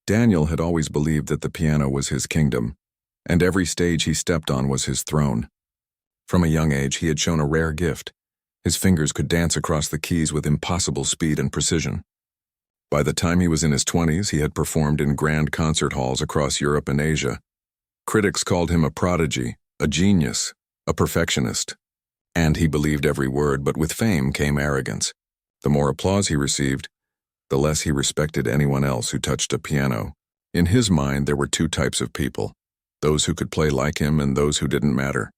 Daniel had always believed that the piano was his kingdom, and every stage he stepped on was his throne. From a young age, he had shown a rare gift. His fingers could dance across the keys with impossible speed and precision. By the time he was in his 20s, he had performed in grand concert halls across Europe and Asia. Critics called him a prodigy, a genius, a perfectionist. And he believed every word, but with fame came arrogance. The more applause he received, the less he respected anyone else who touched a piano. In his mind, there were two types of people, those who could play like him and those who didn't matter.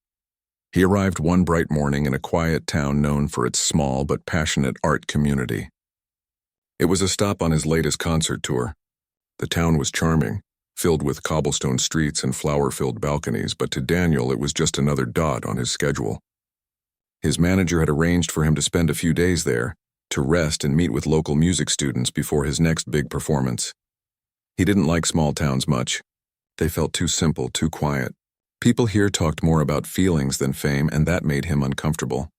He arrived one bright morning in a quiet town known for its small but passionate art community. It was a stop on his latest concert tour. The town was charming, filled with cobblestone streets and flower-filled balconies, but to Daniel it was just another dot on his schedule. His manager had arranged for him to spend a few days there, to rest and meet with local music students before his next big performance. He didn't like small towns much. They felt too simple, too quiet. People here talked more about feelings than fame, and that made him uncomfortable.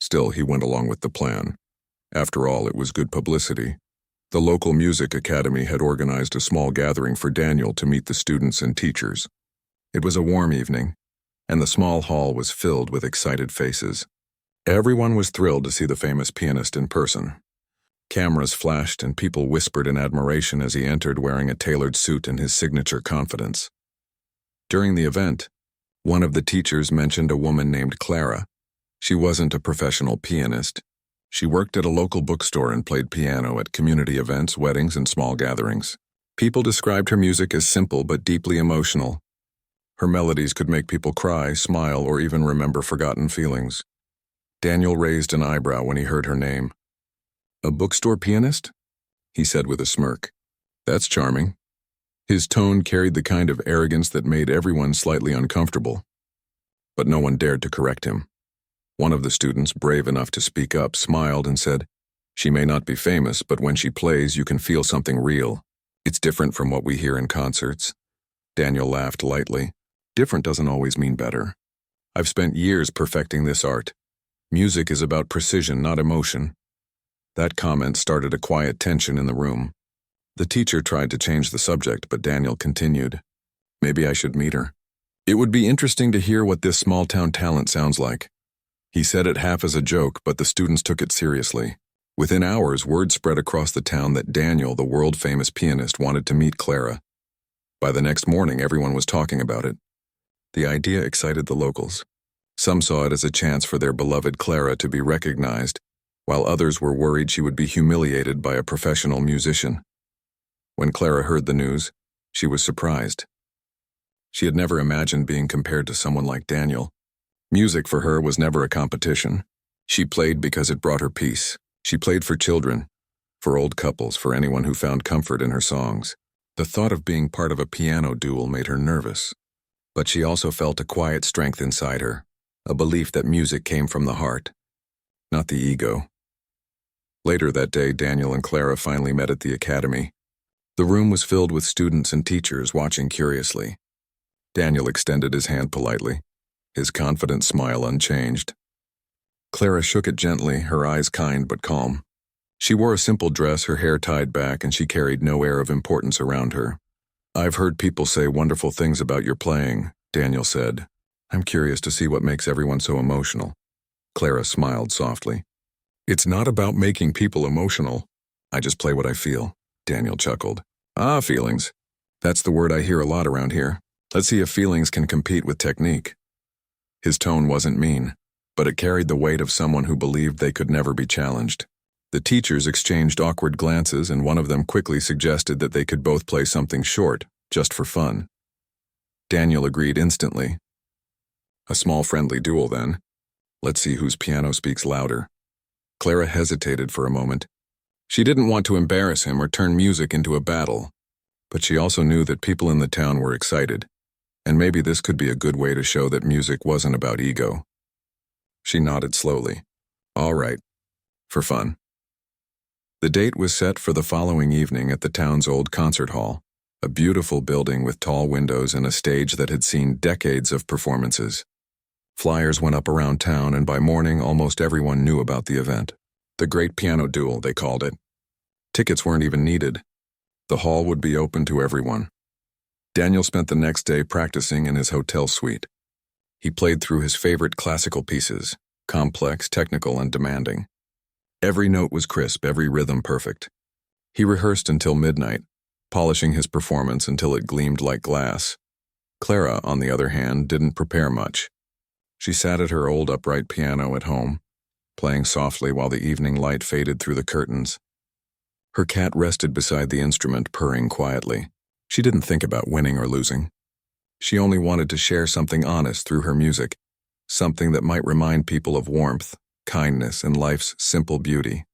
Still, he went along with the plan. After all, it was good publicity. The local music academy had organized a small gathering for Daniel to meet the students and teachers. It was a warm evening, and the small hall was filled with excited faces. Everyone was thrilled to see the famous pianist in person. Cameras flashed and people whispered in admiration as he entered wearing a tailored suit and his signature confidence. During the event, one of the teachers mentioned a woman named Clara. She wasn't a professional pianist. She worked at a local bookstore and played piano at community events, weddings, and small gatherings. People described her music as simple but deeply emotional. Her melodies could make people cry, smile, or even remember forgotten feelings. Daniel raised an eyebrow when he heard her name. "A bookstore pianist?" he said with a smirk. "That's charming." His tone carried the kind of arrogance that made everyone slightly uncomfortable. But no one dared to correct him. One of the students, brave enough to speak up, smiled and said, "She may not be famous, but when she plays, you can feel something real. It's different from what we hear in concerts." Daniel laughed lightly. "Different doesn't always mean better. I've spent years perfecting this art. Music is about precision, not emotion." That comment started a quiet tension in the room. The teacher tried to change the subject, but Daniel continued, "Maybe I should meet her. It would be interesting to hear what this small-town talent sounds like." He said it half as a joke, but the students took it seriously. Within hours, word spread across the town that Daniel, the world-famous pianist, wanted to meet Clara. By the next morning, everyone was talking about it. The idea excited the locals. Some saw it as a chance for their beloved Clara to be recognized, while others were worried she would be humiliated by a professional musician. When Clara heard the news, she was surprised. She had never imagined being compared to someone like Daniel. Music for her was never a competition. She played because it brought her peace. She played for children, for old couples, for anyone who found comfort in her songs. The thought of being part of a piano duel made her nervous. But she also felt a quiet strength inside her, a belief that music came from the heart, not the ego. Later that day, Daniel and Clara finally met at the academy. The room was filled with students and teachers watching curiously. Daniel extended his hand politely, his confident smile unchanged. Clara shook it gently, her eyes kind but calm. She wore a simple dress, her hair tied back, and she carried no air of importance around her. "I've heard people say wonderful things about your playing," Daniel said. "I'm curious to see what makes everyone so emotional." Clara smiled softly. "It's not about making people emotional. I just play what I feel," Daniel chuckled. "Ah, feelings. That's the word I hear a lot around here. Let's see if feelings can compete with technique." His tone wasn't mean, but it carried the weight of someone who believed they could never be challenged. The teachers exchanged awkward glances, and one of them quickly suggested that they could both play something short, just for fun. Daniel agreed instantly. "A small friendly duel, then. Let's see whose piano speaks louder." Clara hesitated for a moment. She didn't want to embarrass him or turn music into a battle, but she also knew that people in the town were excited, and maybe this could be a good way to show that music wasn't about ego. She nodded slowly. "All right, for fun." The date was set for the following evening at the town's old concert hall, a beautiful building with tall windows and a stage that had seen decades of performances. Flyers went up around town, and by morning almost everyone knew about the event. The Great Piano Duel, they called it. Tickets weren't even needed. The hall would be open to everyone. Daniel spent the next day practicing in his hotel suite. He played through his favorite classical pieces, complex, technical, and demanding. Every note was crisp, every rhythm perfect. He rehearsed until midnight, polishing his performance until it gleamed like glass. Clara, on the other hand, didn't prepare much. She sat at her old upright piano at home, playing softly while the evening light faded through the curtains. Her cat rested beside the instrument, purring quietly. She didn't think about winning or losing. She only wanted to share something honest through her music, something that might remind people of warmth, kindness, and life's simple beauty.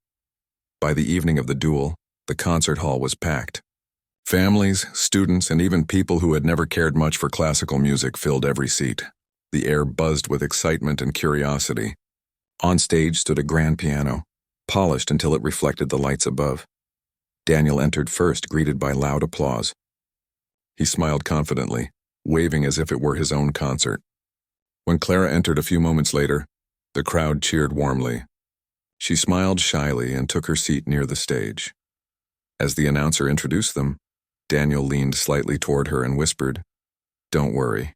By the evening of the duel, the concert hall was packed. Families, students, and even people who had never cared much for classical music filled every seat. The air buzzed with excitement and curiosity. On stage stood a grand piano, polished until it reflected the lights above. Daniel entered first, greeted by loud applause. He smiled confidently, waving as if it were his own concert. When Clara entered a few moments later, the crowd cheered warmly. She smiled shyly and took her seat near the stage. As the announcer introduced them, Daniel leaned slightly toward her and whispered, "Don't worry.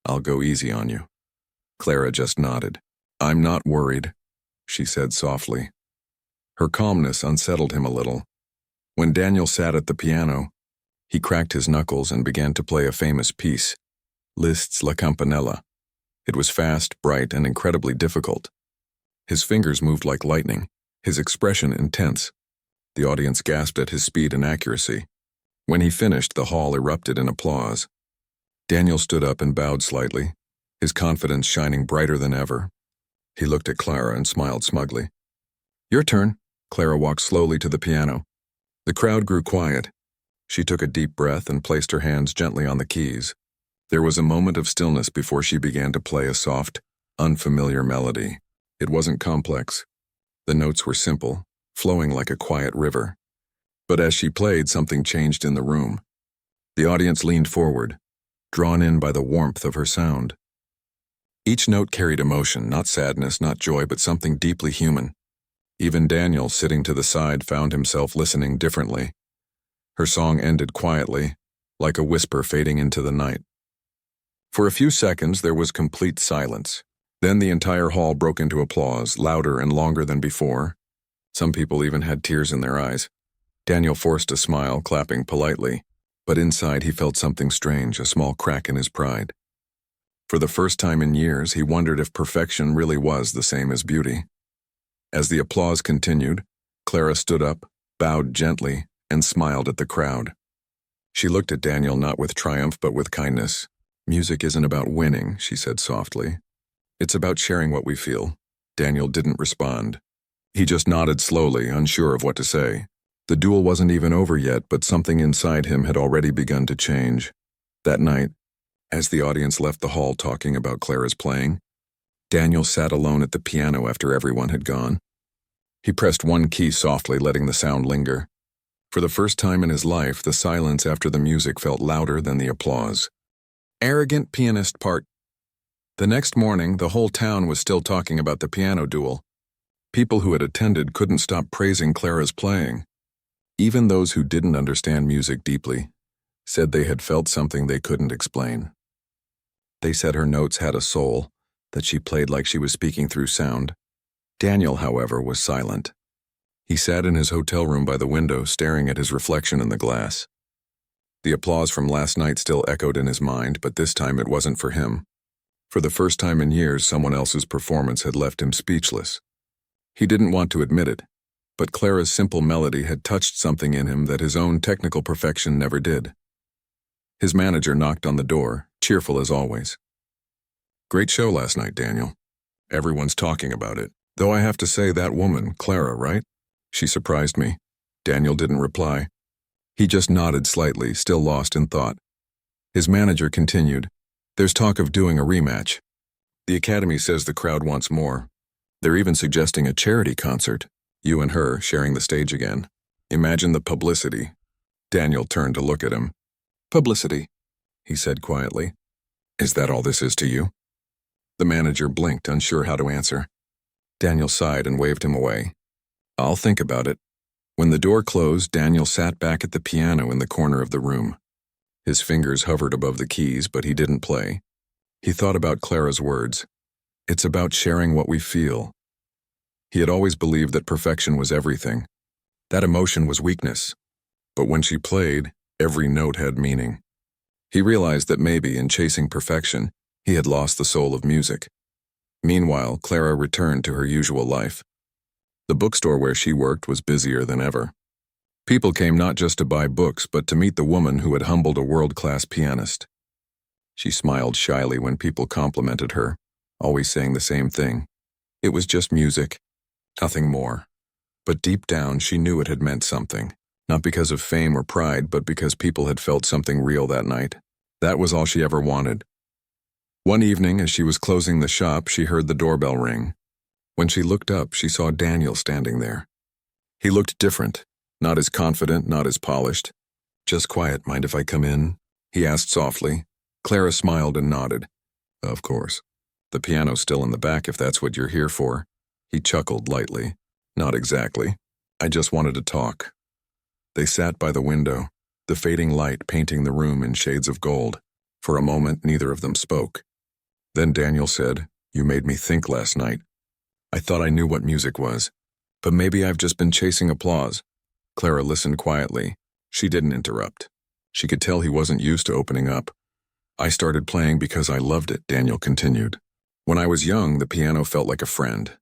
I'll go easy on you." Clara just nodded. "I'm not worried," she said softly. Her calmness unsettled him a little. When Daniel sat at the piano, he cracked his knuckles and began to play a famous piece, Liszt's La Campanella. It was fast, bright, and incredibly difficult. His fingers moved like lightning, his expression intense. The audience gasped at his speed and accuracy. When he finished, the hall erupted in applause. Daniel stood up and bowed slightly, his confidence shining brighter than ever. He looked at Clara and smiled smugly. "Your turn." Clara walked slowly to the piano. The crowd grew quiet. She took a deep breath and placed her hands gently on the keys. There was a moment of stillness before she began to play a soft, unfamiliar melody. It wasn't complex. The notes were simple, flowing like a quiet river. But as she played, something changed in the room. The audience leaned forward, drawn in by the warmth of her sound. Each note carried emotion, not sadness, not joy, but something deeply human. Even Daniel, sitting to the side, found himself listening differently. Her song ended quietly, like a whisper fading into the night. For a few seconds, there was complete silence. Then the entire hall broke into applause, louder and longer than before. Some people even had tears in their eyes. Daniel forced a smile, clapping politely, but inside he felt something strange, a small crack in his pride. For the first time in years, he wondered if perfection really was the same as beauty. As the applause continued, Clara stood up, bowed gently, and smiled at the crowd. She looked at Daniel not with triumph but with kindness. "Music isn't about winning," she said softly. "It's about sharing what we feel." Daniel didn't respond. He just nodded slowly, unsure of what to say. The duel wasn't even over yet, but something inside him had already begun to change. That night, as the audience left the hall talking about Clara's playing, Daniel sat alone at the piano after everyone had gone. He pressed one key softly, letting the sound linger. For the first time in his life, the silence after the music felt louder than the applause. Arrogant pianist part. The next morning, the whole town was still talking about the piano duel. People who had attended couldn't stop praising Clara's playing. Even those who didn't understand music deeply said they had felt something they couldn't explain. They said her notes had a soul, that she played like she was speaking through sound. Daniel, however, was silent. He sat in his hotel room by the window, staring at his reflection in the glass. The applause from last night still echoed in his mind, but this time it wasn't for him. For the first time in years, someone else's performance had left him speechless. He didn't want to admit it, but Clara's simple melody had touched something in him that his own technical perfection never did. His manager knocked on the door, cheerful as always. "Great show last night, Daniel. Everyone's talking about it. Though I have to say, that woman, Clara, right? She surprised me." Daniel didn't reply. He just nodded slightly, still lost in thought. His manager continued, "There's talk of doing a rematch. The Academy says the crowd wants more. They're even suggesting a charity concert, you and her sharing the stage again. Imagine the publicity." Daniel turned to look at him. "Publicity," he said quietly. "Is that all this is to you?" The manager blinked, unsure how to answer. Daniel sighed and waved him away. "I'll think about it." When the door closed, Daniel sat back at the piano in the corner of the room. His fingers hovered above the keys, but he didn't play. He thought about Clara's words. It's about sharing what we feel. He had always believed that perfection was everything. That emotion was weakness. But when she played, every note had meaning. He realized that maybe, in chasing perfection, he had lost the soul of music. Meanwhile, Clara returned to her usual life. The bookstore where she worked was busier than ever. People came not just to buy books, but to meet the woman who had humbled a world-class pianist. She smiled shyly when people complimented her, always saying the same thing. It was just music, nothing more. But deep down, she knew it had meant something, not because of fame or pride, but because people had felt something real that night. That was all she ever wanted. One evening, as she was closing the shop, she heard the doorbell ring. When she looked up, she saw Daniel standing there. He looked different, not as confident, not as polished. "Just quiet, mind if I come in?" he asked softly. Clara smiled and nodded. "Of course. The piano's still in the back if that's what you're here for." He chuckled lightly. "Not exactly. I just wanted to talk." They sat by the window, the fading light painting the room in shades of gold. For a moment, neither of them spoke. Then Daniel said, "You made me think last night. I thought I knew what music was, but maybe I've just been chasing applause." Clara listened quietly. She didn't interrupt. She could tell he wasn't used to opening up. "I started playing because I loved it," Daniel continued. "When I was young, the piano felt like a friend.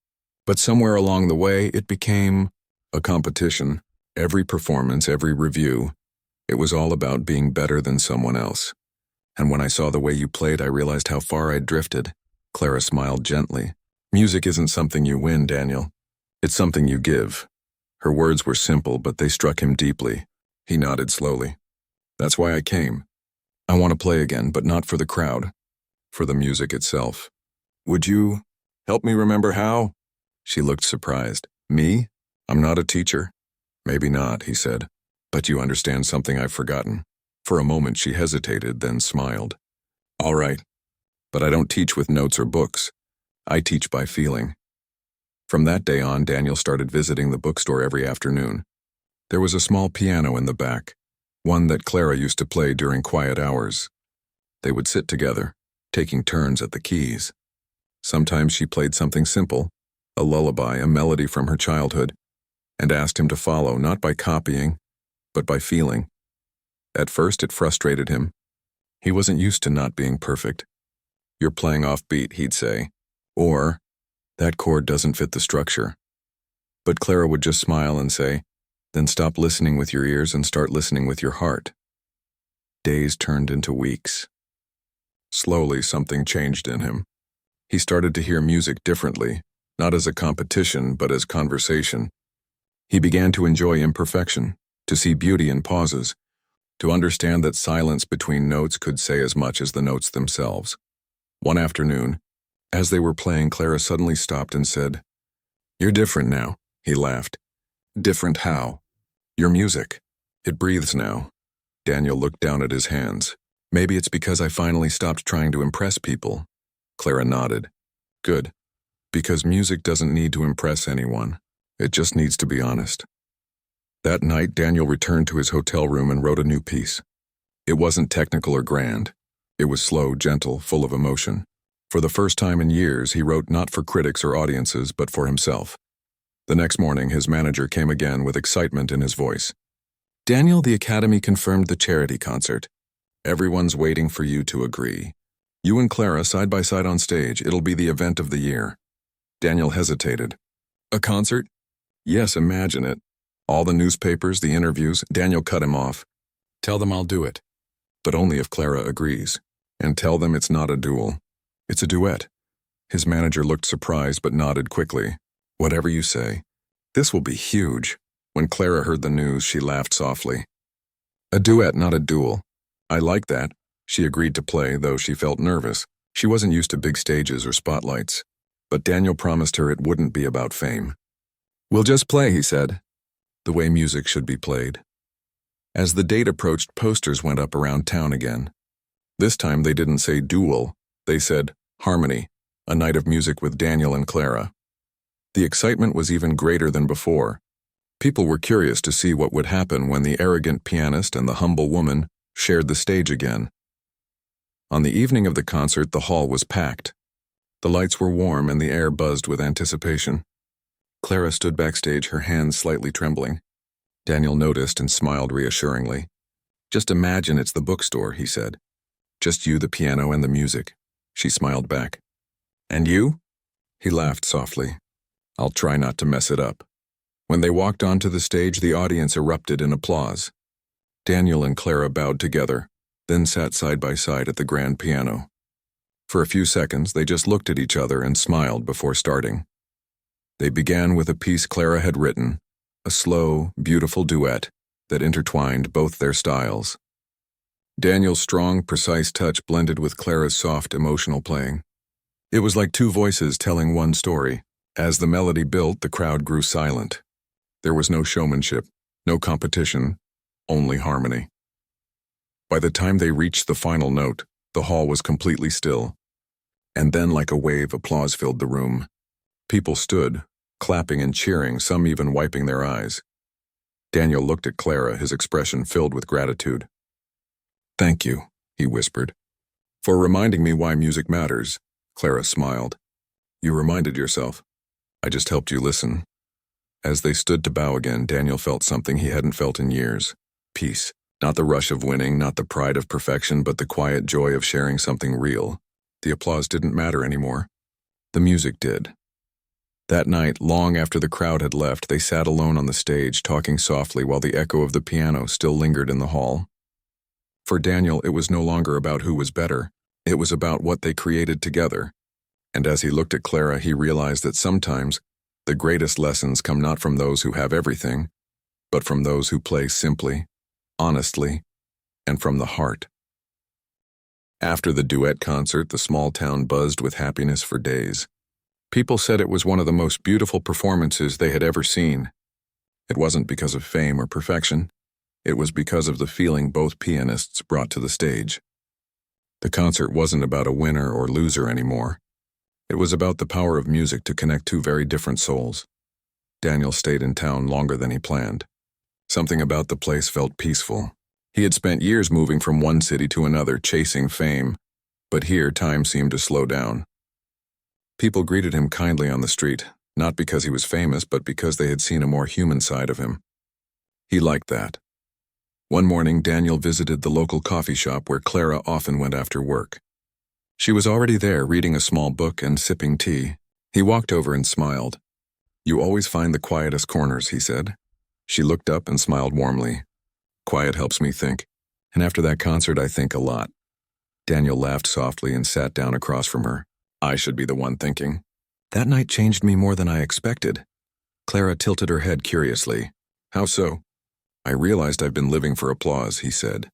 But somewhere along the way, it became a competition. Every performance, every review, it was all about being better than someone else. And when I saw the way you played, I realized how far I'd drifted." Clara smiled gently. "Music isn't something you win, Daniel. It's something you give." Her words were simple, but they struck him deeply. He nodded slowly. "That's why I came. I want to play again, but not for the crowd. For the music itself. Would you help me remember how?" She looked surprised. "Me? I'm not a teacher." "Maybe not," he said. "But you understand something I've forgotten." For a moment she hesitated, then smiled. "All right. But I don't teach with notes or books. I teach by feeling." From that day on, Daniel started visiting the bookstore every afternoon. There was a small piano in the back, one that Clara used to play during quiet hours. They would sit together, taking turns at the keys. Sometimes she played something simple, a lullaby, a melody from her childhood, and asked him to follow, not by copying, but by feeling. At first it frustrated him. He wasn't used to not being perfect. "You're playing off beat," he'd say, or, "That chord doesn't fit the structure." But Clara would just smile and say, "Then stop listening with your ears and start listening with your heart." Days turned into weeks. Slowly, something changed in him. He started to hear music differently, not as a competition, but as conversation. He began to enjoy imperfection, to see beauty in pauses, to understand that silence between notes could say as much as the notes themselves. One afternoon, as they were playing, Clara suddenly stopped and said, "You're different now," he laughed. "Different how?" "Your music. It breathes now." Daniel looked down at his hands. "Maybe it's because I finally stopped trying to impress people." Clara nodded. "Good. Because music doesn't need to impress anyone. It just needs to be honest." That night, Daniel returned to his hotel room and wrote a new piece. It wasn't technical or grand. It was slow, gentle, full of emotion. For the first time in years, he wrote not for critics or audiences, but for himself. The next morning, his manager came again with excitement in his voice. "Daniel, the Academy confirmed the charity concert. Everyone's waiting for you to agree. You and Clara side by side on stage. It'll be the event of the year." Daniel hesitated. "A concert?" "Yes, imagine it. All the newspapers, the interviews." Daniel cut him off. "Tell them I'll do it. But only if Clara agrees. And tell them it's not a duel. It's a duet." His manager looked surprised but nodded quickly. "Whatever you say. This will be huge." When Clara heard the news, she laughed softly. "A duet, not a duel. I like that." She agreed to play, though she felt nervous. She wasn't used to big stages or spotlights. But Daniel promised her it wouldn't be about fame. "We'll just play," he said. The way music should be played. As the date approached, posters went up around town again. This time they didn't say Duel, they said Harmony, a night of music with Daniel and Clara. The excitement was even greater than before. People were curious to see what would happen when the arrogant pianist and the humble woman shared the stage again. On the evening of the concert, the hall was packed. The lights were warm and the air buzzed with anticipation. Clara stood backstage, her hands slightly trembling. Daniel noticed and smiled reassuringly. "Just imagine it's the bookstore," he said. "Just you, the piano, and the music." She smiled back. "And you?" He laughed softly. "I'll try not to mess it up." When they walked onto the stage, the audience erupted in applause. Daniel and Clara bowed together, then sat side by side at the grand piano. For a few seconds, they just looked at each other and smiled before starting. They began with a piece Clara had written, a slow, beautiful duet that intertwined both their styles. Daniel's strong, precise touch blended with Clara's soft, emotional playing. It was like two voices telling one story. As the melody built, the crowd grew silent. There was no showmanship, no competition, only harmony. By the time they reached the final note, the hall was completely still. And then, like a wave, applause filled the room. People stood, clapping and cheering, some even wiping their eyes. Daniel looked at Clara, his expression filled with gratitude. "Thank you," he whispered. "For reminding me why music matters." Clara smiled. "You reminded yourself. I just helped you listen." As they stood to bow again, Daniel felt something he hadn't felt in years. Peace. Not the rush of winning, not the pride of perfection, but the quiet joy of sharing something real. The applause didn't matter anymore. The music did. That night, long after the crowd had left, they sat alone on the stage, talking softly while the echo of the piano still lingered in the hall. For Daniel, it was no longer about who was better. It was about what they created together. And as he looked at Clara, he realized that sometimes the greatest lessons come not from those who have everything, but from those who play simply, honestly, and from the heart. After the duet concert, the small town buzzed with happiness for days. People said it was one of the most beautiful performances they had ever seen. It wasn't because of fame or perfection. It was because of the feeling both pianists brought to the stage. The concert wasn't about a winner or loser anymore. It was about the power of music to connect two very different souls. Daniel stayed in town longer than he planned. Something about the place felt peaceful. He had spent years moving from one city to another, chasing fame, but here time seemed to slow down. People greeted him kindly on the street, not because he was famous, but because they had seen a more human side of him. He liked that. One morning, Daniel visited the local coffee shop where Clara often went after work. She was already there, reading a small book and sipping tea. He walked over and smiled. "You always find the quietest corners," he said. She looked up and smiled warmly. "Quiet helps me think, and after that concert I think a lot." Daniel laughed softly and sat down across from her. "I should be the one thinking." "That night changed me more than I expected." Clara tilted her head curiously. "How so?" "I realized I've been living for applause," he said.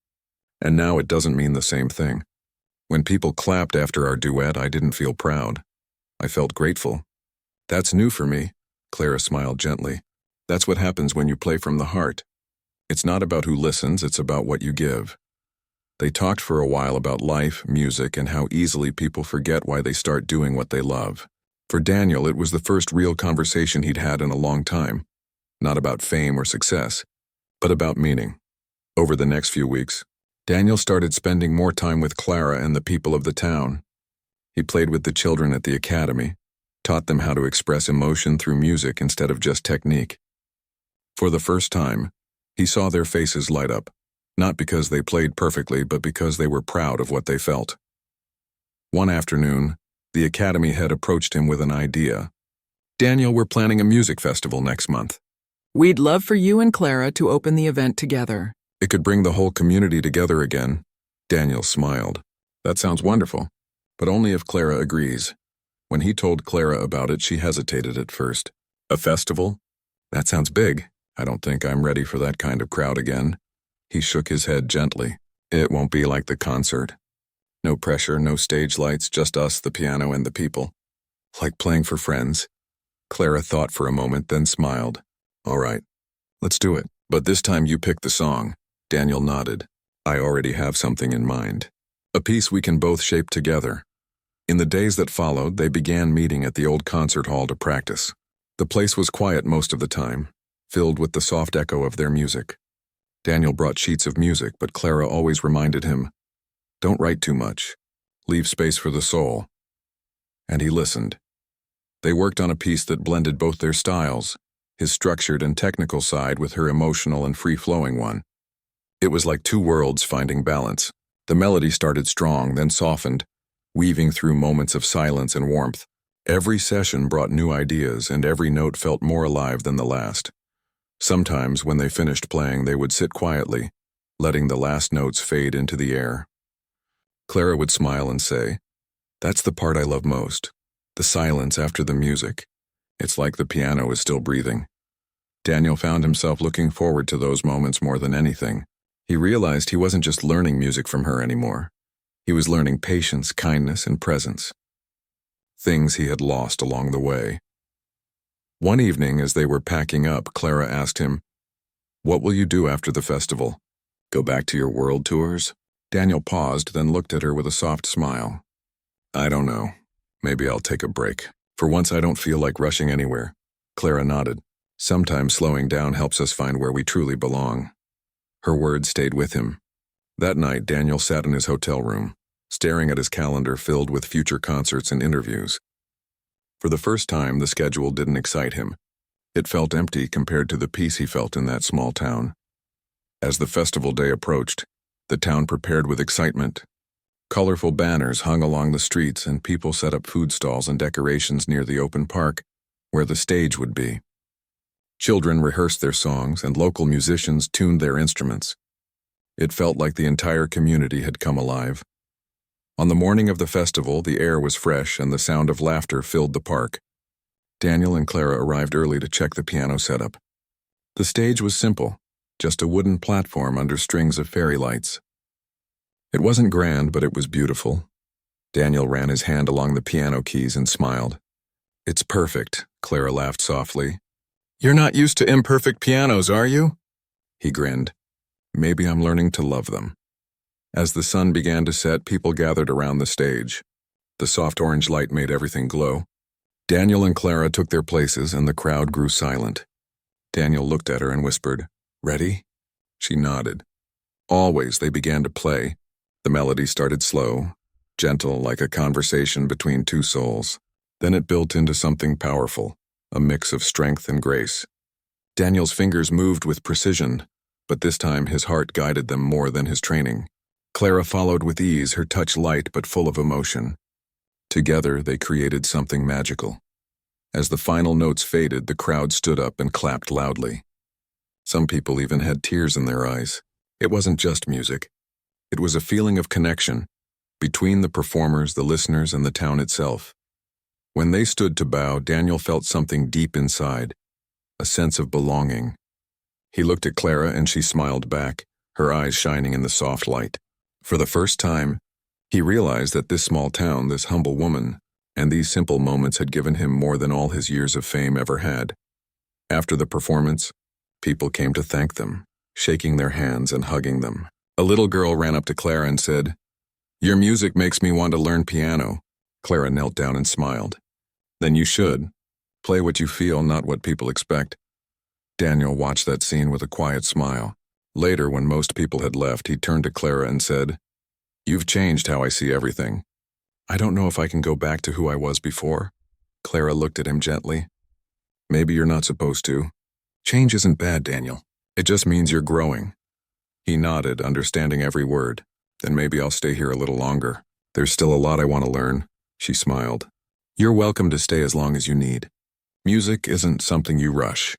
"And now it doesn't mean the same thing. When people clapped after our duet, I didn't feel proud. I felt grateful." "That's new for me." Clara smiled gently. "That's what happens when you play from the heart. It's not about who listens, it's about what you give." They talked for a while about life, music, and how easily people forget why they start doing what they love. For Daniel, it was the first real conversation he'd had in a long time. Not about fame or success, but about meaning. Over the next few weeks, Daniel started spending more time with Clara and the people of the town. He played with the children at the academy, taught them how to express emotion through music instead of just technique. For the first time, he saw their faces light up. Not because they played perfectly, but because they were proud of what they felt. One afternoon, the academy head approached him with an idea. "Daniel, we're planning a music festival next month. We'd love for you and Clara to open the event together." It could bring the whole community together again." Daniel smiled. "That sounds wonderful, but only if Clara agrees." When he told Clara about it, she hesitated at first. "A festival? That sounds big. I don't think I'm ready for that kind of crowd again." He shook his head gently. "It won't be like the concert. No pressure, no stage lights, just us, the piano, and the people. Like playing for friends." Clara thought for a moment, then smiled. "All right, let's do it. But this time you pick the song." Daniel nodded. "I already have something in mind. A piece we can both shape together." In the days that followed, they began meeting at the old concert hall to practice. The place was quiet most of the time. filled with the soft echo of their music. Daniel brought sheets of music, but Clara always reminded him, "Don't write too much. Leave space for the soul." And he listened. They worked on a piece that blended both their styles, his structured and technical side with her emotional and free-flowing one. It was like two worlds finding balance. The melody started strong, then softened, weaving through moments of silence and warmth. Every session brought new ideas, and every note felt more alive than the last. Sometimes, when they finished playing, they would sit quietly, letting the last notes fade into the air. Clara would smile and say, "That's the part I love most. The silence after the music. It's like the piano is still breathing." Daniel found himself looking forward to those moments more than anything. He realized he wasn't just learning music from her anymore. He was learning patience, kindness, and presence. Things he had lost along the way. One evening, as they were packing up, Clara asked him, "What will you do after the festival? Go back to your world tours?" Daniel paused, then looked at her with a soft smile. "I don't know. Maybe I'll take a break. For once, I don't feel like rushing anywhere." Clara nodded. "Sometimes slowing down helps us find where we truly belong." Her words stayed with him. That night, Daniel sat in his hotel room, staring at his calendar filled with future concerts and interviews. For the first time, the schedule didn't excite him. It felt empty compared to the peace he felt in that small town. As the festival day approached, the town prepared with excitement. Colorful banners hung along the streets, and people set up food stalls and decorations near the open park, where the stage would be. Children rehearsed their songs, and local musicians tuned their instruments. It felt like the entire community had come alive. On the morning of the festival, the air was fresh and the sound of laughter filled the park. Daniel and Clara arrived early to check the piano setup. The stage was simple, just a wooden platform under strings of fairy lights. It wasn't grand, but it was beautiful. Daniel ran his hand along the piano keys and smiled. "It's perfect," Clara laughed softly. "You're not used to imperfect pianos, are you?" He grinned. "Maybe I'm learning to love them." As the sun began to set, people gathered around the stage. The soft orange light made everything glow. Daniel and Clara took their places, and the crowd grew silent. Daniel looked at her and whispered, "Ready?" She nodded. Always they began to play. The melody started slow, gentle like a conversation between two souls. Then it built into something powerful, a mix of strength and grace. Daniel's fingers moved with precision, but this time his heart guided them more than his training. Clara followed with ease, her touch light but full of emotion. Together they created something magical. As the final notes faded, the crowd stood up and clapped loudly. Some people even had tears in their eyes. It wasn't just music. It was a feeling of connection between the performers, the listeners, and the town itself. When they stood to bow, Daniel felt something deep inside, a sense of belonging. He looked at Clara and she smiled back, her eyes shining in the soft light. For the first time, he realized that this small town, this humble woman, and these simple moments had given him more than all his years of fame ever had. After the performance, people came to thank them, shaking their hands and hugging them. A little girl ran up to Clara and said, "Your music makes me want to learn piano." Clara knelt down and smiled. "Then you should. Play what you feel, not what people expect." Daniel watched that scene with a quiet smile. Later, when most people had left, he turned to Clara and said, "You've changed how I see everything. I don't know if I can go back to who I was before." Clara looked at him gently. "Maybe you're not supposed to. Change isn't bad, Daniel. It just means you're growing." He nodded, understanding every word. "Then maybe I'll stay here a little longer. There's still a lot I want to learn." She smiled. "You're welcome to stay as long as you need. Music isn't something you rush."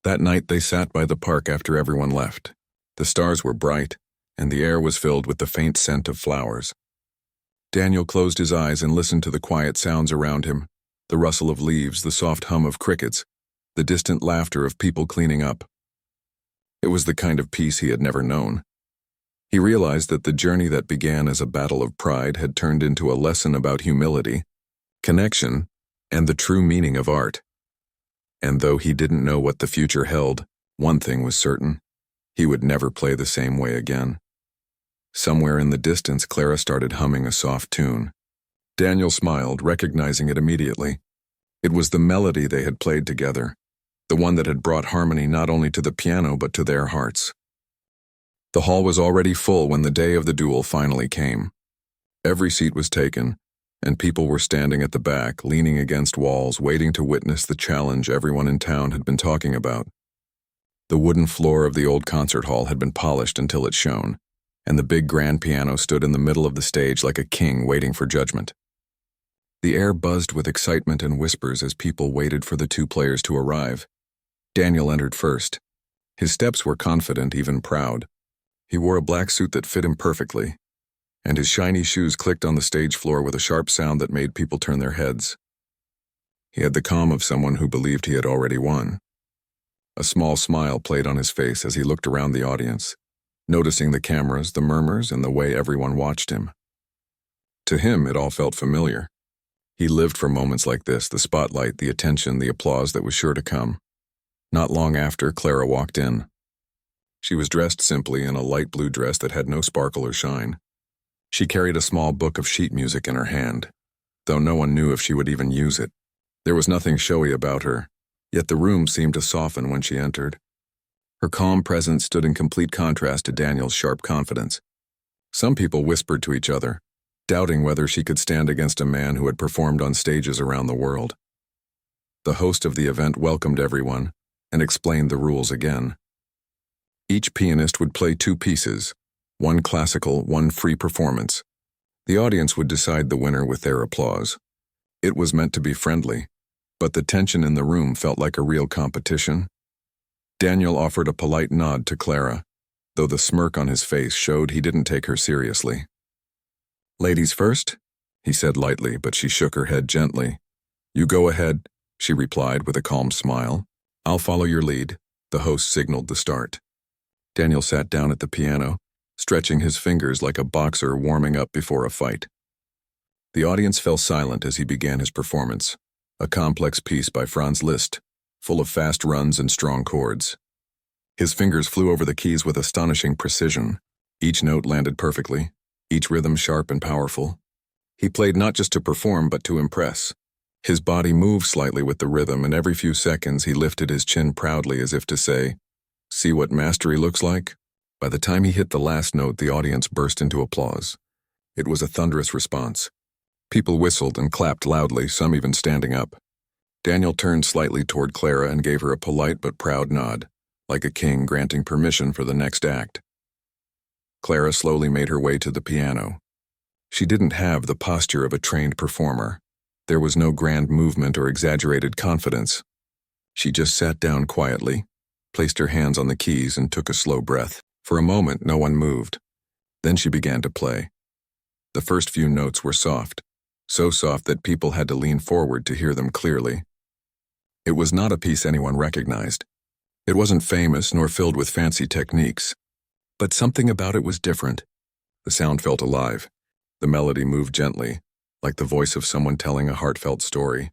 That night they sat by the park after everyone left. The stars were bright, and the air was filled with the faint scent of flowers. Daniel closed his eyes and listened to the quiet sounds around him, the rustle of leaves, the soft hum of crickets, the distant laughter of people cleaning up. It was the kind of peace he had never known. He realized that the journey that began as a battle of pride had turned into a lesson about humility, connection, and the true meaning of art. And though he didn't know what the future held, one thing was certain: he would never play the same way again. Somewhere in the distance, Clara started humming a soft tune. Daniel smiled, recognizing it immediately. It was the melody they had played together. the one that had brought harmony not only to the piano but to their hearts. The hall was already full when the day of the duel finally came. Every seat was taken, and people were standing at the back, leaning against walls, waiting to witness the challenge everyone in town had been talking about. The wooden floor of the old concert hall had been polished until it shone, and the big grand piano stood in the middle of the stage like a king waiting for judgment. The air buzzed with excitement and whispers as people waited for the two players to arrive. Daniel entered first. His steps were confident, even proud. He wore a black suit that fit him perfectly, and his shiny shoes clicked on the stage floor with a sharp sound that made people turn their heads. He had the calm of someone who believed he had already won. A small smile played on his face as he looked around the audience, noticing the cameras, the murmurs, and the way everyone watched him. To him, it all felt familiar. He lived for moments like this, the spotlight, the attention, the applause that was sure to come. Not long after, Clara walked in. She was dressed simply in a light blue dress that had no sparkle or shine. She carried a small book of sheet music in her hand, though no one knew if she would even use it. There was nothing showy about her, yet the room seemed to soften when she entered. Her calm presence stood in complete contrast to Daniel's sharp confidence. Some people whispered to each other, doubting whether she could stand against a man who had performed on stages around the world. The host of the event welcomed everyone and explained the rules again. Each pianist would play 2 pieces, one classical, one free performance. The audience would decide the winner with their applause. It was meant to be friendly, but the tension in the room felt like a real competition. Daniel offered a polite nod to Clara, though the smirk on his face showed he didn't take her seriously. "Ladies first," he said lightly, but she shook her head gently. "You go ahead," she replied with a calm smile. "I'll follow your lead." The host signaled the start. Daniel sat down at the piano, stretching his fingers like a boxer warming up before a fight. The audience fell silent as he began his performance, a complex piece by Franz Liszt, full of fast runs and strong chords. His fingers flew over the keys with astonishing precision. Each note landed perfectly, each rhythm sharp and powerful. He played not just to perform, but to impress. His body moved slightly with the rhythm, and every few seconds he lifted his chin proudly as if to say, "See what mastery looks like?" By the time he hit the last note, the audience burst into applause. It was a thunderous response. People whistled and clapped loudly, some even standing up. Daniel turned slightly toward Clara and gave her a polite but proud nod, like a king granting permission for the next act. Clara slowly made her way to the piano. She didn't have the posture of a trained performer. There was no grand movement or exaggerated confidence. She just sat down quietly, placed her hands on the keys, and took a slow breath. For a moment, no one moved. Then she began to play. The first few notes were soft, so soft that people had to lean forward to hear them clearly. It was not a piece anyone recognized. It wasn't famous nor filled with fancy techniques. But something about it was different. The sound felt alive. The melody moved gently, like the voice of someone telling a heartfelt story.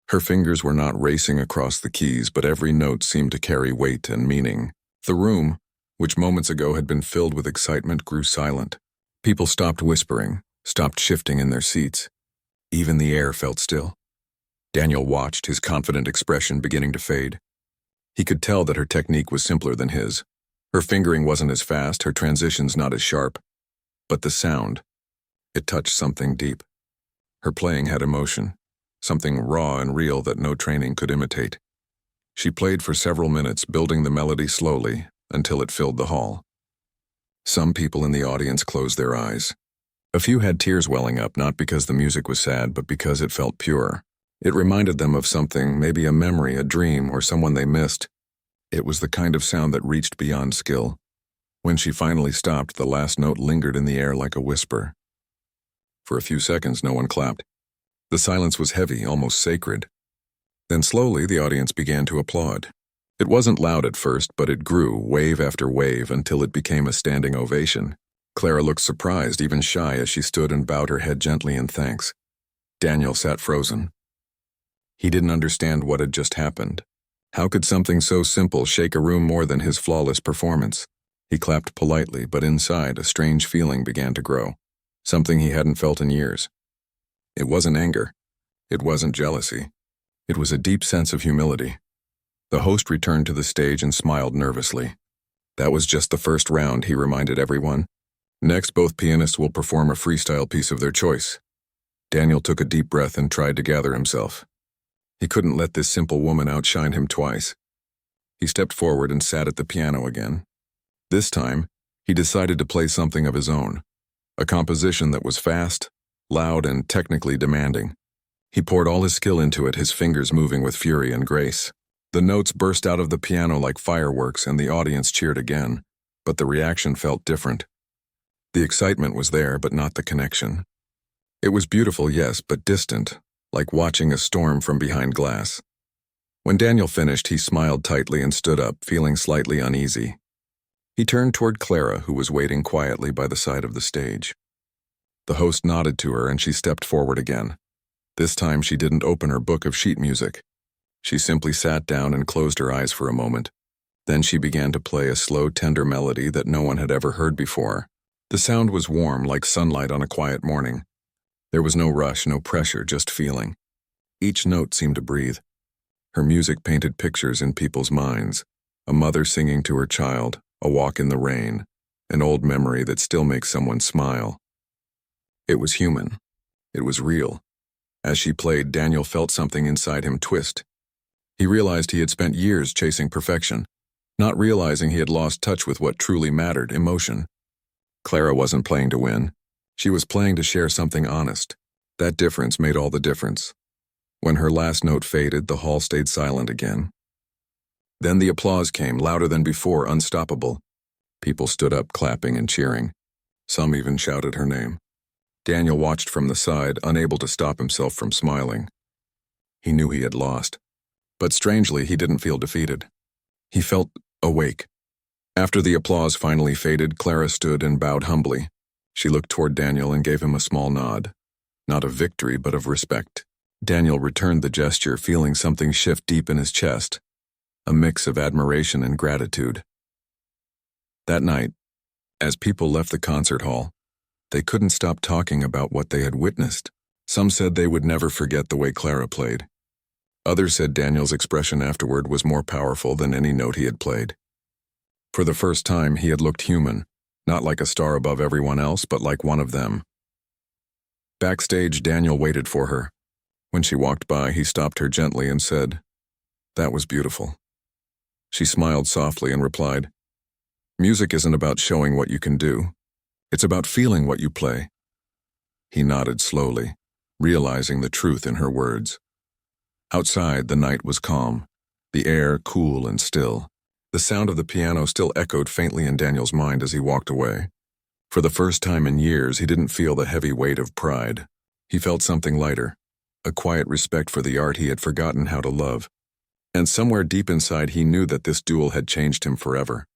Her fingers were not racing across the keys, but every note seemed to carry weight and meaning. The room, which moments ago had been filled with excitement, grew silent. People stopped whispering, stopped shifting in their seats. Even the air felt still. Daniel watched, his confident expression beginning to fade. He could tell that her technique was simpler than his. Her fingering wasn't as fast, her transitions not as sharp. But the sound, it touched something deep. Her playing had emotion, something raw and real that no training could imitate. She played for several minutes, building the melody slowly, until it filled the hall. Some people in the audience closed their eyes. A few had tears welling up, not because the music was sad, but because it felt pure. It reminded them of something, maybe a memory, a dream, or someone they missed. It was the kind of sound that reached beyond skill. When she finally stopped, the last note lingered in the air like a whisper. For a few seconds, no one clapped. The silence was heavy, almost sacred. Then slowly, the audience began to applaud. It wasn't loud at first, but it grew, wave after wave, until it became a standing ovation. Clara looked surprised, even shy, as she stood and bowed her head gently in thanks. Daniel sat frozen. He didn't understand what had just happened. How could something so simple shake a room more than his flawless performance? He clapped politely, but inside, a strange feeling began to grow, something he hadn't felt in years. It wasn't anger. It wasn't jealousy. It was a deep sense of humility. The host returned to the stage and smiled nervously. That was just the first round, he reminded everyone. Next, both pianists will perform a freestyle piece of their choice. Daniel took a deep breath and tried to gather himself. He couldn't let this simple woman outshine him twice. He stepped forward and sat at the piano again. This time, he decided to play something of his own, a composition that was fast, loud, and technically demanding. He poured all his skill into it, his fingers moving with fury and grace. The notes burst out of the piano like fireworks, and the audience cheered again, but the reaction felt different. The excitement was there, but not the connection. It was beautiful, yes, but distant, like watching a storm from behind glass. When Daniel finished, he smiled tightly and stood up, feeling slightly uneasy. He turned toward Clara, who was waiting quietly by the side of the stage. The host nodded to her, and she stepped forward again. This time she didn't open her book of sheet music. She simply sat down and closed her eyes for a moment. Then she began to play a slow, tender melody that no one had ever heard before. The sound was warm, like sunlight on a quiet morning. There was no rush, no pressure, just feeling. Each note seemed to breathe. Her music painted pictures in people's minds. A mother singing to her child, a walk in the rain, an old memory that still makes someone smile. It was human. It was real. As she played, Daniel felt something inside him twist. He realized he had spent years chasing perfection, not realizing he had lost touch with what truly mattered, emotion. Clara wasn't playing to win. She was playing to share something honest. That difference made all the difference. When her last note faded, the hall stayed silent again. Then the applause came, louder than before, unstoppable. People stood up, clapping and cheering. Some even shouted her name. Daniel watched from the side, unable to stop himself from smiling. He knew he had lost. But strangely, he didn't feel defeated. He felt awake. After the applause finally faded, Clara stood and bowed humbly. She looked toward Daniel and gave him a small nod. Not of victory, but of respect. Daniel returned the gesture, feeling something shift deep in his chest. A mix of admiration and gratitude. That night, as people left the concert hall, they couldn't stop talking about what they had witnessed. Some said they would never forget the way Clara played. Others said Daniel's expression afterward was more powerful than any note he had played. For the first time, he had looked human, not like a star above everyone else, but like one of them. Backstage, Daniel waited for her. When she walked by, he stopped her gently and said, "That was beautiful." She smiled softly and replied, "Music isn't about showing what you can do. It's about feeling what you play." He nodded slowly, realizing the truth in her words. Outside, the night was calm, the air cool and still. The sound of the piano still echoed faintly in Daniel's mind as he walked away. For the first time in years, he didn't feel the heavy weight of pride. He felt something lighter, a quiet respect for the art he had forgotten how to love. And somewhere deep inside, he knew that this duel had changed him forever.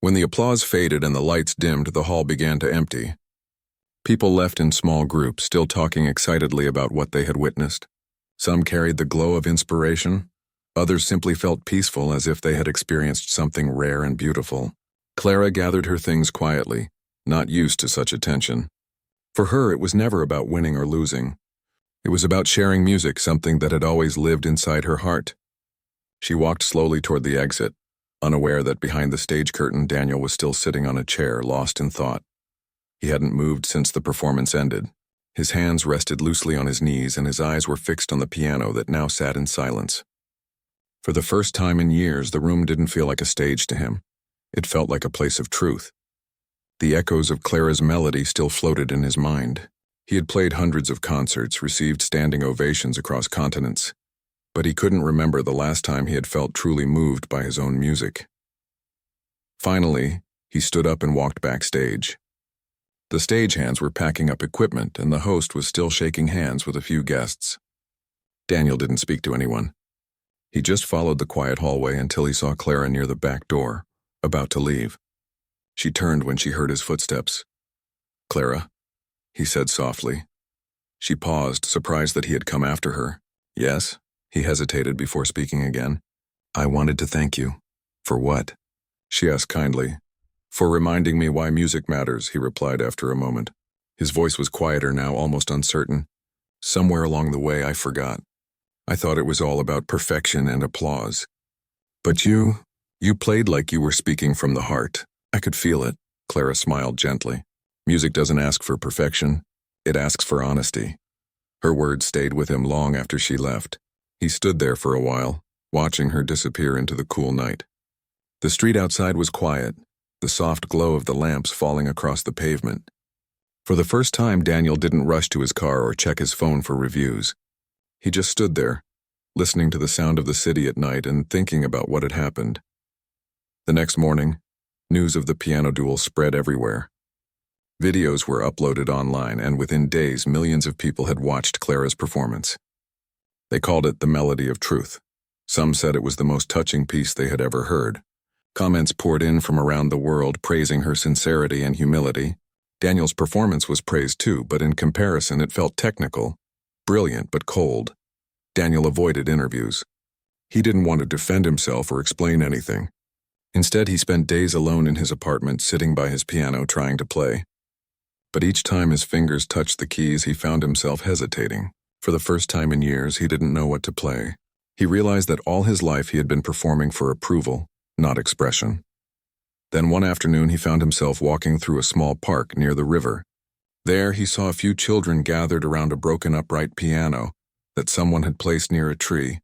When the applause faded and the lights dimmed, the hall began to empty. People left in small groups, still talking excitedly about what they had witnessed. Some carried the glow of inspiration. Others simply felt peaceful, as if they had experienced something rare and beautiful. Clara gathered her things quietly, not used to such attention. For her, it was never about winning or losing. It was about sharing music, something that had always lived inside her heart. She walked slowly toward the exit, unaware that behind the stage curtain, Daniel was still sitting on a chair, lost in thought. He hadn't moved since the performance ended. His hands rested loosely on his knees, and his eyes were fixed on the piano that now sat in silence. For the first time in years, the room didn't feel like a stage to him. It felt like a place of truth. The echoes of Clara's melody still floated in his mind. He had played hundreds of concerts, received standing ovations across continents, but he couldn't remember the last time he had felt truly moved by his own music. Finally, he stood up and walked backstage. The stagehands were packing up equipment, and the host was still shaking hands with a few guests. Daniel didn't speak to anyone. He just followed the quiet hallway until he saw Clara near the back door, about to leave. She turned when she heard his footsteps. "Clara," he said softly. She paused, surprised that he had come after her. "Yes?" He hesitated before speaking again. "I wanted to thank you." "For what?" she asked kindly. "For reminding me why music matters," he replied after a moment. His voice was quieter now, almost uncertain. "Somewhere along the way, I forgot. I thought it was all about perfection and applause. But you played like you were speaking from the heart. I could feel it." Clara smiled gently. "Music doesn't ask for perfection. It asks for honesty." Her words stayed with him long after she left. He stood there for a while, watching her disappear into the cool night. The street outside was quiet, the soft glow of the lamps falling across the pavement. For the first time, Daniel didn't rush to his car or check his phone for reviews. He just stood there, listening to the sound of the city at night and thinking about what had happened. The next morning, news of the piano duel spread everywhere. Videos were uploaded online, and within days, millions of people had watched Clara's performance. They called it the Melody of Truth. Some said it was the most touching piece they had ever heard. Comments poured in from around the world praising her sincerity and humility. Daniel's performance was praised too, but in comparison it felt technical, brilliant but cold. Daniel avoided interviews. He didn't want to defend himself or explain anything. Instead, he spent days alone in his apartment, sitting by his piano trying to play. But each time his fingers touched the keys, he found himself hesitating. For the first time in years, he didn't know what to play. He realized that all his life he had been performing for approval, not expression. Then one afternoon he found himself walking through a small park near the river. There he saw a few children gathered around a broken upright piano that someone had placed near a tree.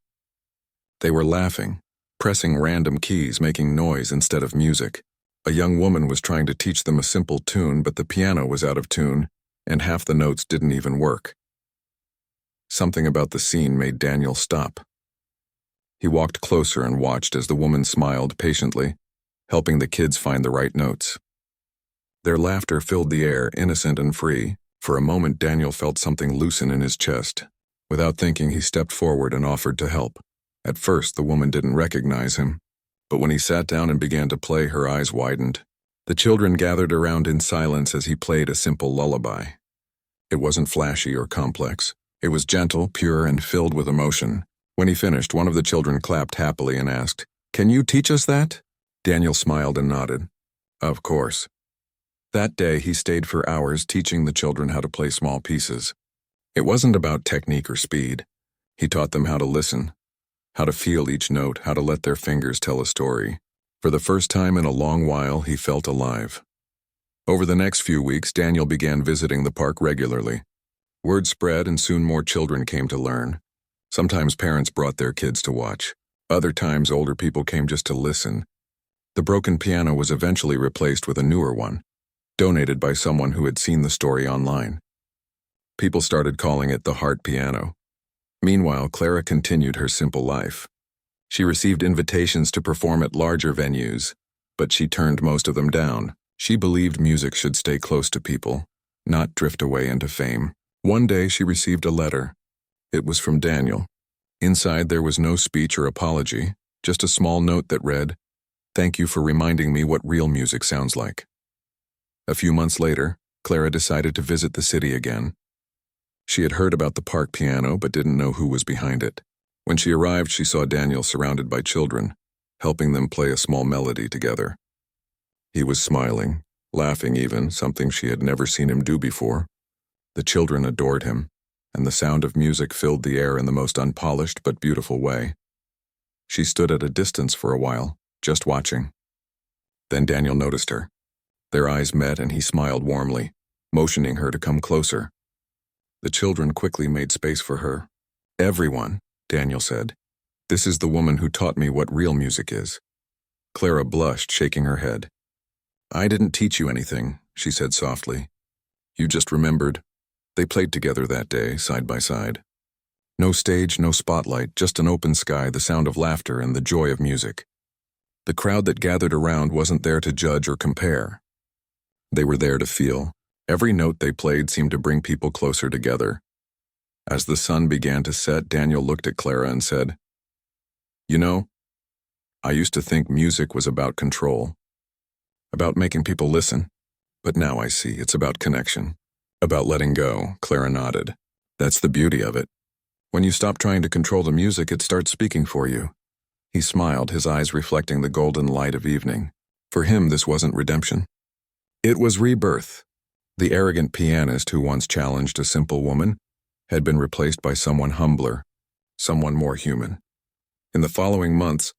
They were laughing, pressing random keys, making noise instead of music. A young woman was trying to teach them a simple tune, but the piano was out of tune, and half the notes didn't even work. Something about the scene made Daniel stop. He walked closer and watched as the woman smiled patiently, helping the kids find the right notes. Their laughter filled the air, innocent and free. For a moment, Daniel felt something loosen in his chest. Without thinking, he stepped forward and offered to help. At first, the woman didn't recognize him, but when he sat down and began to play, her eyes widened. The children gathered around in silence as he played a simple lullaby. It wasn't flashy or complex. It was gentle, pure, and filled with emotion. When he finished, one of the children clapped happily and asked, "Can you teach us that?" Daniel smiled and nodded. Of course. That day, he stayed for hours teaching the children how to play small pieces. It wasn't about technique or speed. He taught them how to listen, how to feel each note, how to let their fingers tell a story. For the first time in a long while, he felt alive. Over the next few weeks, Daniel began visiting the park regularly. Word spread and soon more children came to learn. Sometimes parents brought their kids to watch. Other times, older people came just to listen. The broken piano was eventually replaced with a newer one, donated by someone who had seen the story online. People started calling it the heart piano. Meanwhile, Clara continued her simple life. She received invitations to perform at larger venues, but she turned most of them down. She believed music should stay close to people, not drift away into fame. One day she received a letter. It was from Daniel. Inside there was no speech or apology, just a small note that read, "Thank you for reminding me what real music sounds like." A few months later, Clara decided to visit the city again. She had heard about the park piano but didn't know who was behind it. When she arrived, she saw Daniel surrounded by children, helping them play a small melody together. He was smiling, laughing even, something she had never seen him do before. The children adored him, and the sound of music filled the air in the most unpolished but beautiful way. She stood at a distance for a while, just watching. Then Daniel noticed her. Their eyes met and he smiled warmly, motioning her to come closer. The children quickly made space for her. "Everyone," Daniel said. "This is the woman who taught me what real music is." Clara blushed, shaking her head. "I didn't teach you anything," she said softly. "You just remembered." They played together that day, side by side. No stage, no spotlight, just an open sky, the sound of laughter, and the joy of music. The crowd that gathered around wasn't there to judge or compare. They were there to feel. Every note they played seemed to bring people closer together. As the sun began to set, Daniel looked at Clara and said, "You know, I used to think music was about control, about making people listen, but now I see it's about connection, about letting go." Clara nodded. "That's the beauty of it. When you stop trying to control the music, it starts speaking for you." He smiled, his eyes reflecting the golden light of evening. For him, this wasn't redemption. It was rebirth. The arrogant pianist who once challenged a simple woman had been replaced by someone humbler, someone more human. In the following months,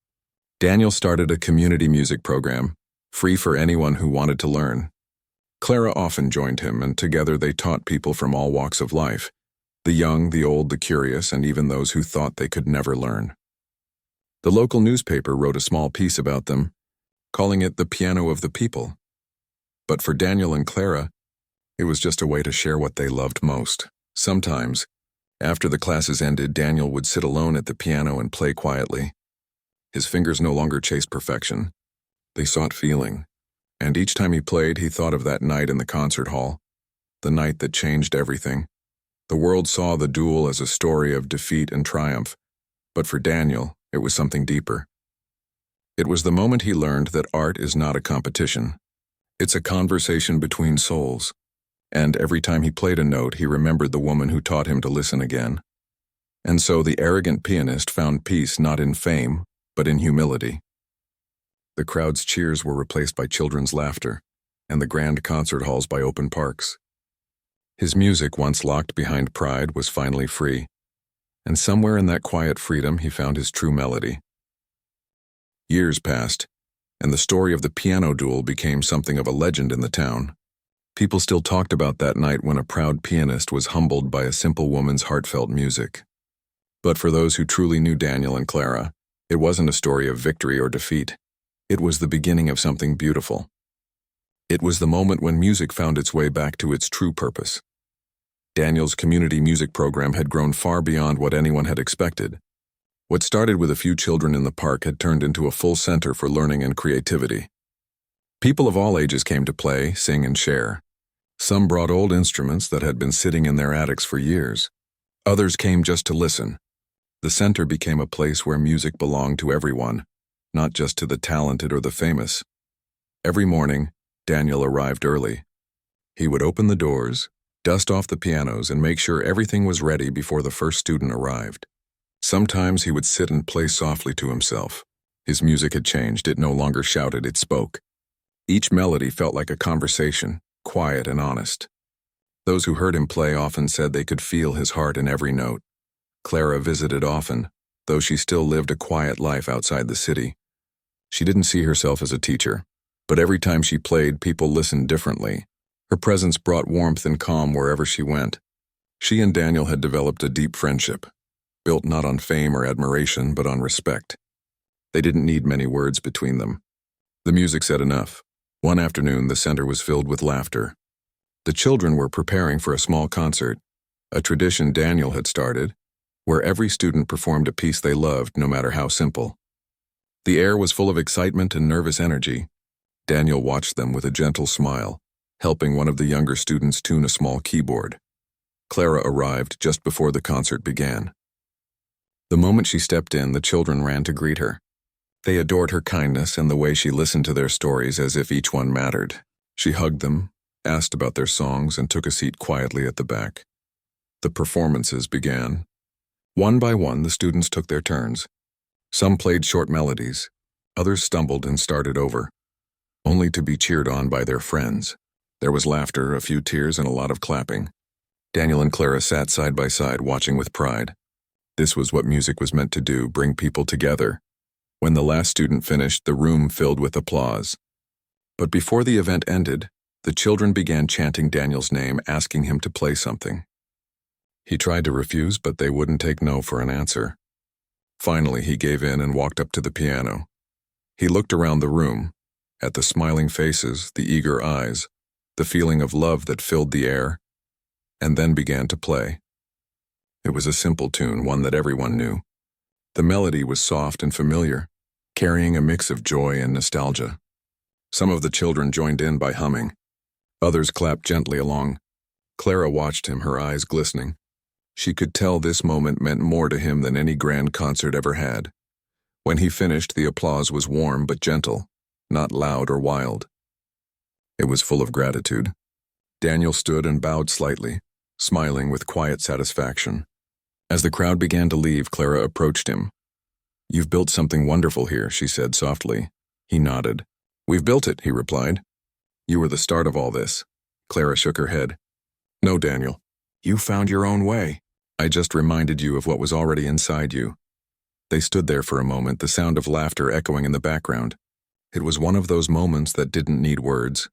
Daniel started a community music program, free for anyone who wanted to learn. Clara often joined him, and together they taught people from all walks of life, the young, the old, the curious, and even those who thought they could never learn. The local newspaper wrote a small piece about them, calling it the piano of the people. But for Daniel and Clara, it was just a way to share what they loved most. Sometimes, after the classes ended, Daniel would sit alone at the piano and play quietly. His fingers no longer chased perfection. They sought feeling. And each time he played, he thought of that night in the concert hall, the night that changed everything. The world saw the duel as a story of defeat and triumph, but for Daniel, it was something deeper. It was the moment he learned that art is not a competition. It's a conversation between souls. And every time he played a note, he remembered the woman who taught him to listen again. And so the arrogant pianist found peace not in fame, but in humility. The crowd's cheers were replaced by children's laughter, and the grand concert halls by open parks. His music, once locked behind pride, was finally free, and somewhere in that quiet freedom he found his true melody. Years passed, and the story of the piano duel became something of a legend in the town. People still talked about that night when a proud pianist was humbled by a simple woman's heartfelt music. But for those who truly knew Daniel and Clara, it wasn't a story of victory or defeat. It was the beginning of something beautiful. It was the moment when music found its way back to its true purpose. Daniel's community music program had grown far beyond what anyone had expected. What started with a few children in the park had turned into a full center for learning and creativity. People of all ages came to play, sing, and share. Some brought old instruments that had been sitting in their attics for years. Others came just to listen. The center became a place where music belonged to everyone, not just to the talented or the famous. Every morning, Daniel arrived early. He would open the doors, dust off the pianos, and make sure everything was ready before the first student arrived. Sometimes he would sit and play softly to himself. His music had changed. It no longer shouted, it spoke. Each melody felt like a conversation, quiet and honest. Those who heard him play often said they could feel his heart in every note. Clara visited often, though she still lived a quiet life outside the city. She didn't see herself as a teacher, but every time she played, people listened differently. Her presence brought warmth and calm wherever she went. She and Daniel had developed a deep friendship, built not on fame or admiration, but on respect. They didn't need many words between them. The music said enough. One afternoon, the center was filled with laughter. The children were preparing for a small concert, a tradition Daniel had started, where every student performed a piece they loved, no matter how simple. The air was full of excitement and nervous energy. Daniel watched them with a gentle smile, helping one of the younger students tune a small keyboard. Clara arrived just before the concert began. The moment she stepped in, the children ran to greet her. They adored her kindness and the way she listened to their stories as if each one mattered. She hugged them, asked about their songs, and took a seat quietly at the back. The performances began. One by one, the students took their turns. Some played short melodies, others stumbled and started over, only to be cheered on by their friends. There was laughter, a few tears, and a lot of clapping. Daniel and Clara sat side by side, watching with pride. This was what music was meant to do, bring people together. When the last student finished, the room filled with applause. But before the event ended, the children began chanting Daniel's name, asking him to play something. He tried to refuse, but they wouldn't take no for an answer. Finally, he gave in and walked up to the piano. He looked around the room, at the smiling faces, the eager eyes, the feeling of love that filled the air, and then began to play. It was a simple tune, one that everyone knew. The melody was soft and familiar, carrying a mix of joy and nostalgia. Some of the children joined in by humming. Others clapped gently along. Clara watched him, her eyes glistening. She could tell this moment meant more to him than any grand concert ever had. When he finished, the applause was warm but gentle, not loud or wild. It was full of gratitude. Daniel stood and bowed slightly, smiling with quiet satisfaction. As the crowd began to leave, Clara approached him. "You've built something wonderful here," she said softly. He nodded. "We've built it," he replied. "You were the start of all this." Clara shook her head. "No, Daniel. You found your own way. I just reminded you of what was already inside you." They stood there for a moment, the sound of laughter echoing in the background. It was one of those moments that didn't need words.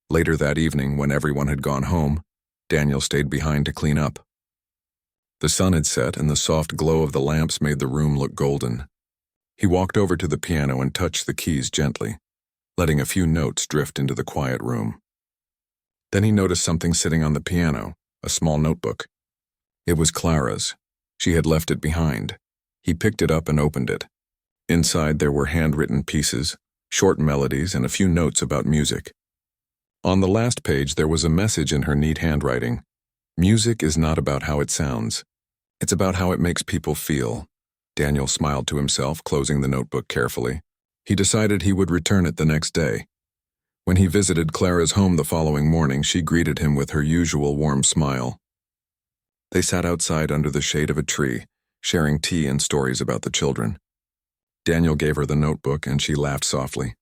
Later that evening, when everyone had gone home, Daniel stayed behind to clean up. The sun had set, and the soft glow of the lamps made the room look golden. He walked over to the piano and touched the keys gently, letting a few notes drift into the quiet room. Then he noticed something sitting on the piano, a small notebook. It was Clara's. She had left it behind. He picked it up and opened it. Inside there were handwritten pieces, short melodies, and a few notes about music. On the last page there was a message in her neat handwriting. "Music is not about how it sounds. It's about how it makes people feel." Daniel smiled to himself, closing the notebook carefully. He decided he would return it the next day. When he visited Clara's home the following morning, she greeted him with her usual warm smile. They sat outside under the shade of a tree, sharing tea and stories about the children. Daniel gave her the notebook and she laughed softly.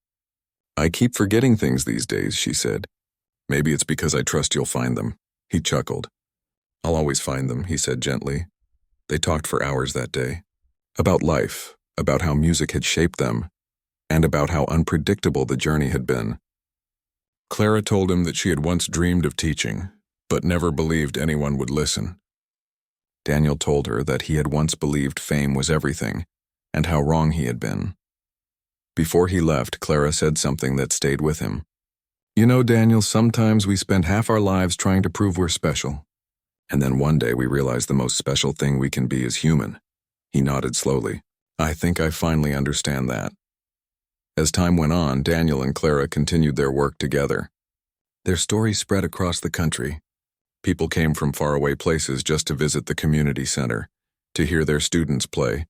"I keep forgetting things these days," she said. "Maybe it's because I trust you'll find them." He chuckled. "I'll always find them," he said gently. They talked for hours that day. About life, about how music had shaped them, and about how unpredictable the journey had been. Clara told him that she had once dreamed of teaching, but never believed anyone would listen. Daniel told her that he had once believed fame was everything, and how wrong he had been. Before he left, Clara said something that stayed with him. "You know, Daniel, sometimes we spend half our lives trying to prove we're special. And then one day we realize the most special thing we can be is human." He nodded slowly. "I think I finally understand that." As time went on, Daniel and Clara continued their work together. Their story spread across the country. People came from faraway places just to visit the community center, to hear their students play,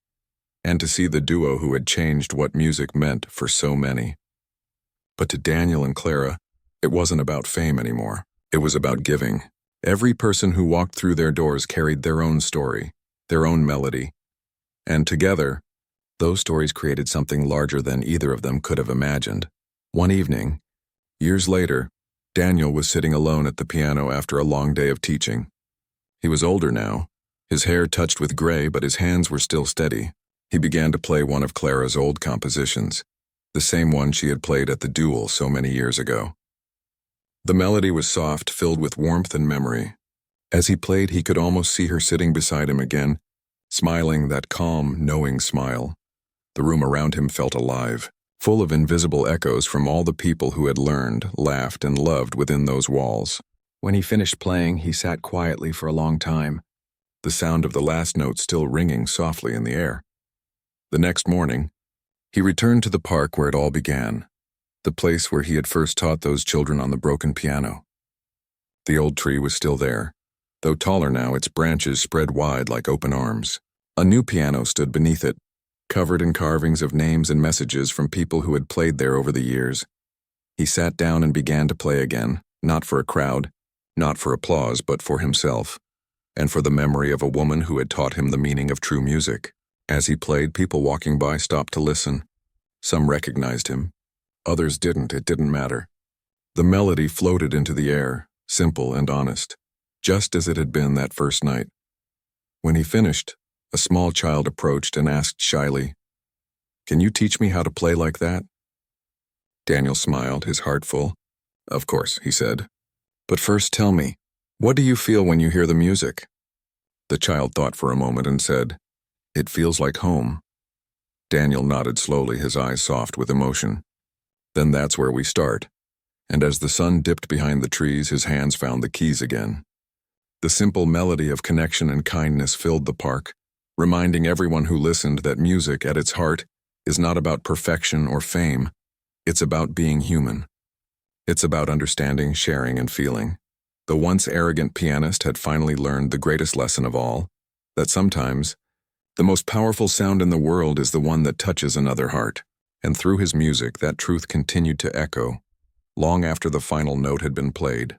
and to see the duo who had changed what music meant for so many. But to Daniel and Clara, it wasn't about fame anymore. It was about giving. Every person who walked through their doors carried their own story, their own melody, and together, those stories created something larger than either of them could have imagined. One evening, years later, Daniel was sitting alone at the piano after a long day of teaching. He was older now, his hair touched with gray, but his hands were still steady. He began to play one of Clara's old compositions, the same one she had played at the Duel so many years ago. The melody was soft, filled with warmth and memory. As he played, he could almost see her sitting beside him again, smiling that calm, knowing smile. The room around him felt alive, full of invisible echoes from all the people who had learned, laughed, and loved within those walls. When he finished playing, he sat quietly for a long time, the sound of the last note still ringing softly in the air. The next morning, he returned to the park where it all began, the place where he had first taught those children on the broken piano. The old tree was still there. Though taller now, its branches spread wide like open arms. A new piano stood beneath it, covered in carvings of names and messages from people who had played there over the years. He sat down and began to play again, not for a crowd, not for applause, but for himself, and for the memory of a woman who had taught him the meaning of true music. As he played, people walking by stopped to listen. Some recognized him. Others didn't. It didn't matter. The melody floated into the air, simple and honest, just as it had been that first night. When he finished, a small child approached and asked shyly, "Can you teach me how to play like that?" Daniel smiled, his heart full. "Of course," he said. "But first tell me, what do you feel when you hear the music?" The child thought for a moment and said, "It feels like home." Daniel nodded slowly, his eyes soft with emotion. "Then that's where we start." And as the sun dipped behind the trees, his hands found the keys again. The simple melody of connection and kindness filled the park, reminding everyone who listened that music, at its heart, is not about perfection or fame. It's about being human. It's about understanding, sharing, and feeling. The once arrogant pianist had finally learned the greatest lesson of all, that sometimes, the most powerful sound in the world is the one that touches another heart. And through his music, that truth continued to echo, long after the final note had been played.